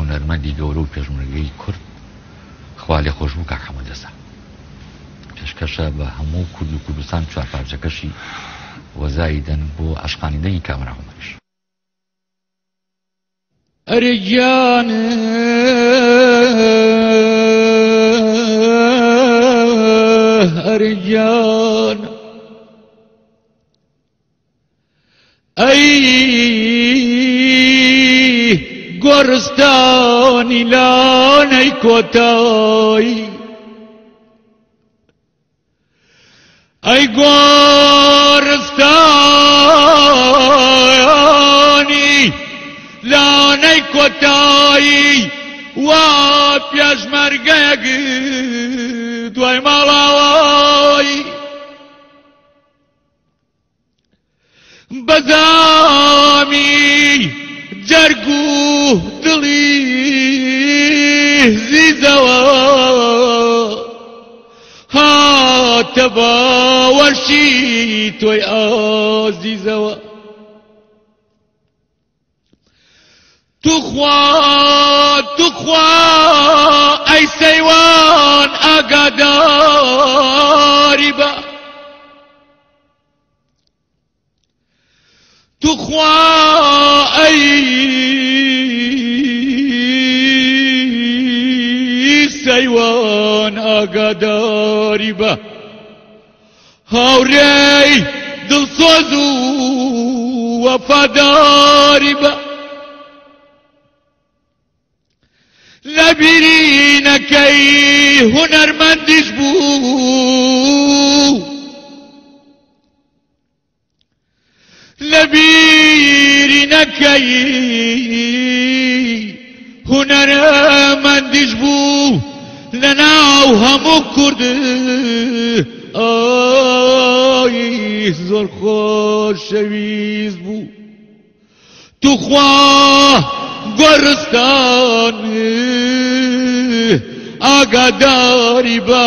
هونەرمەندی گەورە و پێشمەرگەی کورد خوا لێ خۆش بوو کاک حەمەد ئەسا پێشکەشە بە هەموو کورد و کوردستان چوارپارچەکەشی وەزای دەن بۆ عەشقانیدەنی کامرا عومەریش. ئەرێ گیانە ئەرێ گیانە ئەی گۆڕستانی لانەی کۆتایی ئەی گۆڕستانی لانەی کۆتایی وا پێشمەرگەیەک دوای ماڵاوایی بەزامی جەرگ و دڵی زیزەوە هاتە باوەشی تۆی ئازیزەوە توخوا ئەی سەیوان ئاگاداری بە توخوا ئەی سەیوان ئاگاداری بە هاوڕێی دڵسۆز و وەفاداری بە لەبیرینەکەی هونەرمەندیش بوو لەبیرینەکەی هونەرمەندیش بوو لەناو هەموو کورد ئای زۆر خۆشەویست بوو توخوا گۆڕستان ئاگاداری بە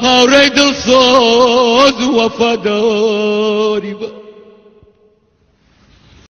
هاوڕێی دڵسۆز و وەفاداری بە